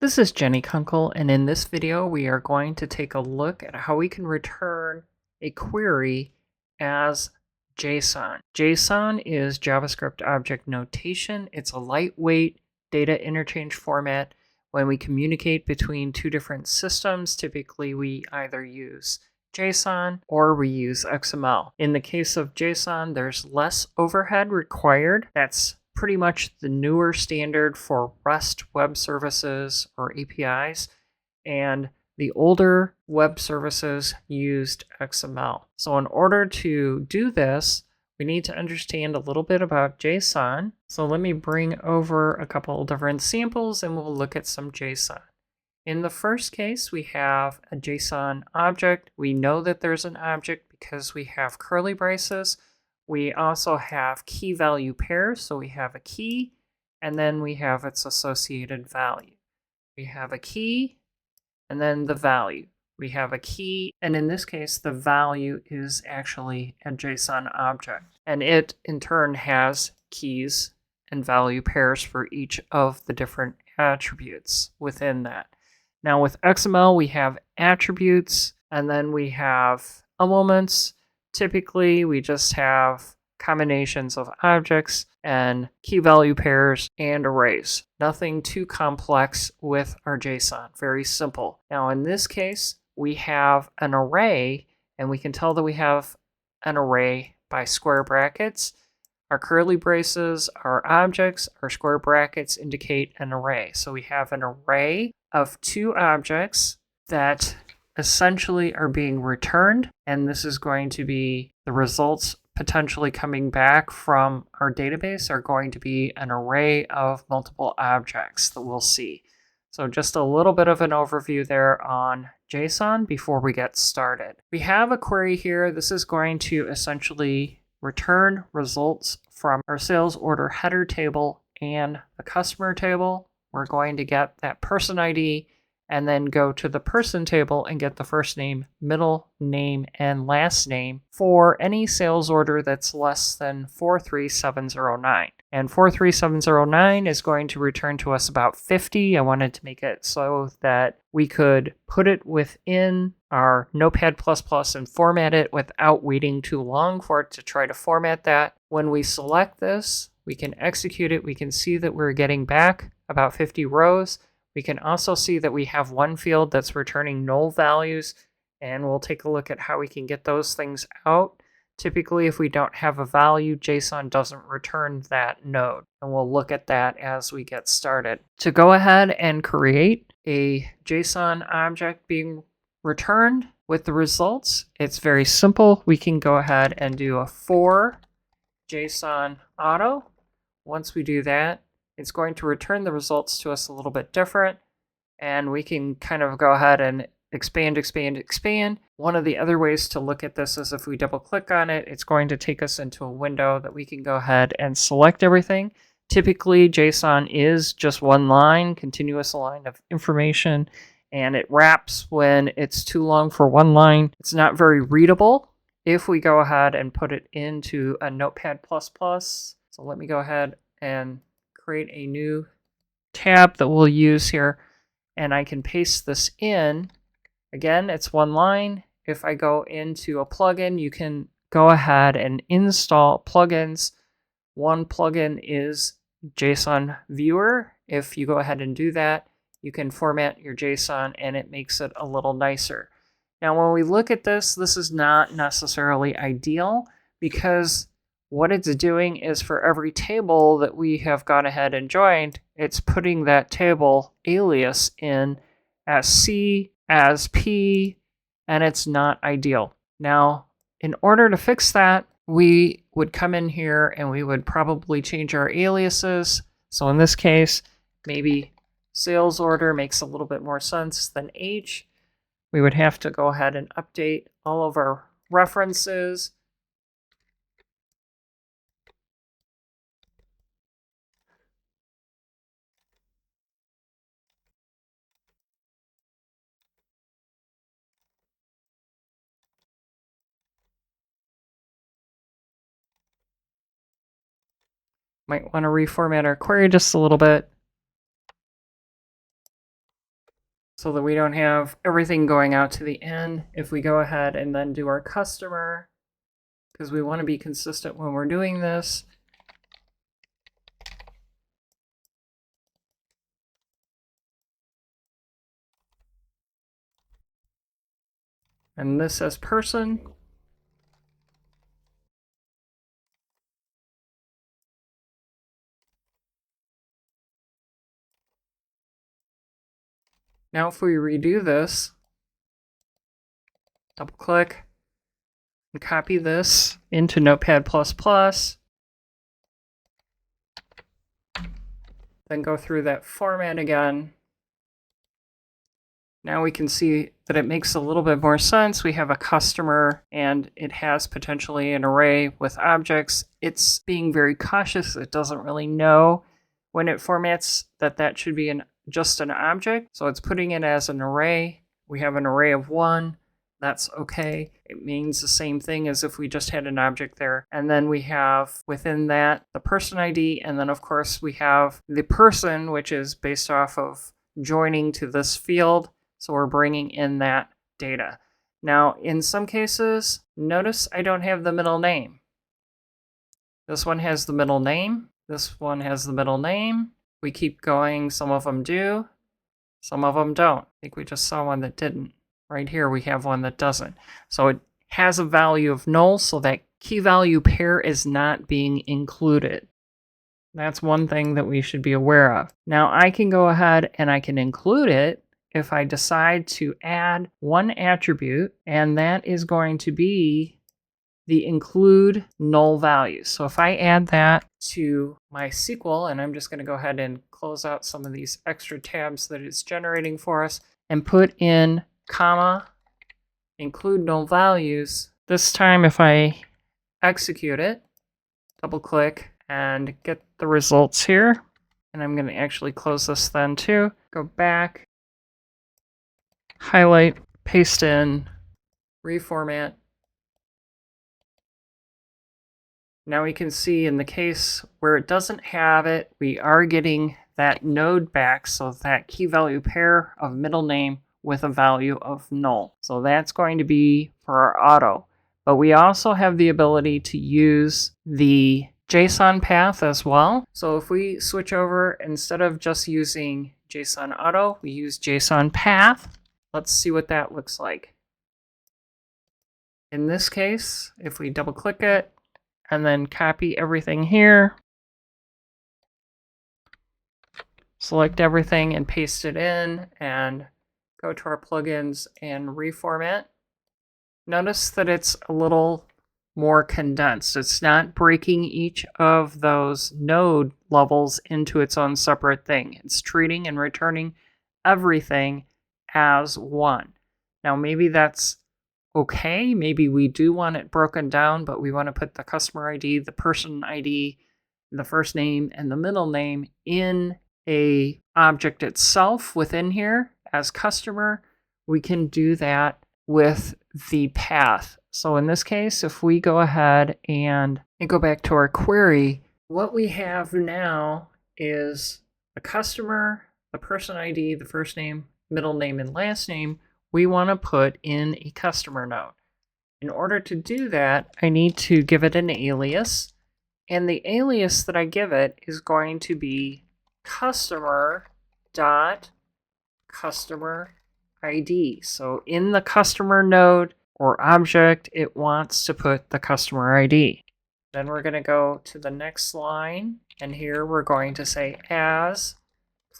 This is Jenny Kunkel, and in this video we are going to take a look at how we can return a query as JSON. JSON is JavaScript Object Notation. It's a lightweight data interchange format. When we communicate between two different systems, typically we either use JSON or we use XML. In the case of JSON, there's less overhead required. That's pretty much the newer standard for REST web services or APIs, and the older web services used XML. So in order to do this, we need to understand a little bit about JSON. So let me bring over a couple of different samples and we'll look at some JSON. In the first case, we have a JSON object. We know that there's an object because we have curly braces. We also have key value pairs, so we have a key, and then we have its associated value. We have a key, and then the value. We have a key, and in this case, the value is actually a JSON object. And it, in turn, has keys and value pairs for each of the different attributes within that. Now, with XML, we have attributes, and then we have elements. Typically, we just have combinations of objects and key value pairs and arrays. Nothing too complex with our JSON. Very simple. Now, in this case, we have an array, and we can tell that we have an array by square brackets. Our curly braces are objects. Our square brackets indicate an array. So we have an array of two objects that essentially are being returned, and this is going to be the results potentially coming back from our database are going to be an array of multiple objects that we'll see. So just a little bit of an overview there on JSON before we get started. We have a query here. This is going to essentially return results from our sales order header table and the customer table. We're going to get that person ID and then go to the person table and get the first name, middle name, and last name for any sales order that's less than 43709. And 43709 is going to return to us about 50. I wanted to make it so that we could put it within our Notepad++ and format it without waiting too long for it to try to format that. When we select this, we can execute it. We can see that we're getting back about 50 rows. We can also see that we have one field that's returning null values, and we'll take a look at how we can get those things out. Typically, if we don't have a value, JSON doesn't return that node, and we'll look at that as we get started. To go ahead and create a JSON object being returned with the results, it's very simple. We can go ahead and do a for JSON auto. Once we do that, it's going to return the results to us a little bit different, and we can kind of go ahead and expand. One of the other ways to look at this is if we double click on it, it's going to take us into a window that we can go ahead and select everything. Typically, JSON is just one line, continuous line of information, and it wraps when it's too long for one line. It's not very readable if we go ahead and put it into a Notepad++. So let me go ahead and create a new tab that we'll use here, and I can paste this in. Again, it's one line. If I go into a plugin, you can go ahead and install plugins. One plugin is JSON Viewer. If you go ahead and do that, you can format your JSON and it makes it a little nicer. Now, when we look at this, this is not necessarily ideal because what it's doing is for every table that we have gone ahead and joined, it's putting that table alias in as C, as P, and it's not ideal. Now, in order to fix that, we would come in here and we would probably change our aliases. So in this case, maybe sales order makes a little bit more sense than H. We would have to go ahead and update all of our references. Might want to reformat our query just a little bit. so that we don't have everything going out to the end. If we go ahead and then do our customer, because we want to be consistent when we're doing this. And this says person. Now if we redo this, double click and copy this into Notepad++, then go through that format again. Now we can see that it makes a little bit more sense. We have a customer and it has potentially an array with objects. It's being very cautious. It doesn't really know when it formats that should be just an object. So it's putting it as an array. We have an array of 1. That's okay. It means the same thing as if we just had an object there. And then we have within that the person ID. And then of course we have the person, which is based off of joining to this field. So we're bringing in that data. Now, in some cases, notice I don't have the middle name. This one has the middle name. This one has the middle name. We keep going. Some of them do. Some of them don't. I think we just saw one that didn't. Right here, we have one that doesn't. So it has a value of null, so that key value pair is not being included. That's one thing that we should be aware of. Now, I can go ahead and I can include it if I decide to add one attribute, and that is going to be the include null value. So if I add that to my SQL, and I'm just going to go ahead and close out some of these extra tabs that it's generating for us, and put in comma, include null values. This time if I execute it, double click and get the results here, and I'm going to actually close this then too, go back, highlight, paste in, reformat. Now we can see in the case where it doesn't have it, we are getting that node back, so that key value pair of middle name with a value of null. So that's going to be for our auto. But we also have the ability to use the JSON path as well. So if we switch over, instead of just using JSON auto, we use JSON path. Let's see what that looks like. In this case, if we double click it and then copy everything here, select everything and paste it in, and go to our plugins and reformat. Notice that it's a little more condensed. It's not breaking each of those node levels into its own separate thing. It's treating and returning everything as one. Now maybe that's okay. Maybe we do want it broken down, but we want to put the customer ID, the person ID, the first name, and the middle name in a object itself within here as customer. We can do that with the path. So in this case, if we go ahead and go back to our query, what we have now is the customer, the person ID, the first name, middle name, and last name we want to put in a customer node. In order to do that, I need to give it an alias, and the alias that I give it is going to be customer.customer ID. So in the customer node or object, it wants to put the customer ID. Then we're going to go to the next line, and here we're going to say as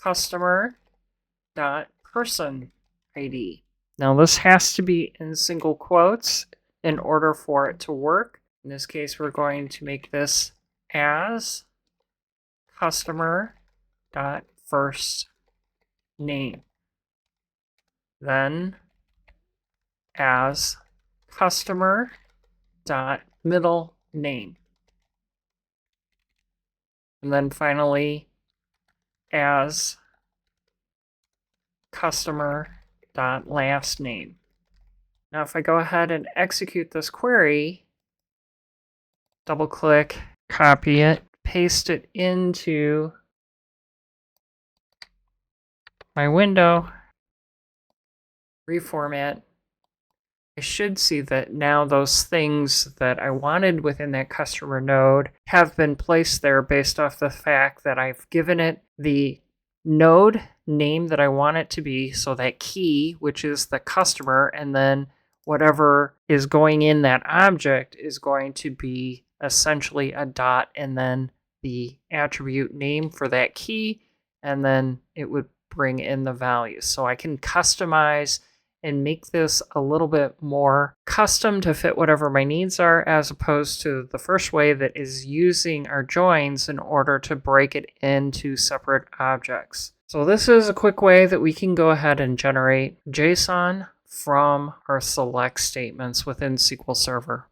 customer.person ID. Now this has to be in single quotes in order for it to work. In this case, we're going to make this as customer.first name. Then as customer.middle name. And then finally as customer.last name. Now if I go ahead and execute this query, double click, copy it, paste it into my window, reformat, I should see that now those things that I wanted within that customer node have been placed there based off the fact that I've given it the node name that I want it to be. So that key, which is the customer, and then whatever is going in that object is going to be essentially a dot and then the attribute name for that key, and then it would bring in the values. So I can customize and make this a little bit more custom to fit whatever my needs are, as opposed to the first way that is using our joins in order to break it into separate objects. So this is a quick way that we can go ahead and generate JSON from our select statements within SQL Server.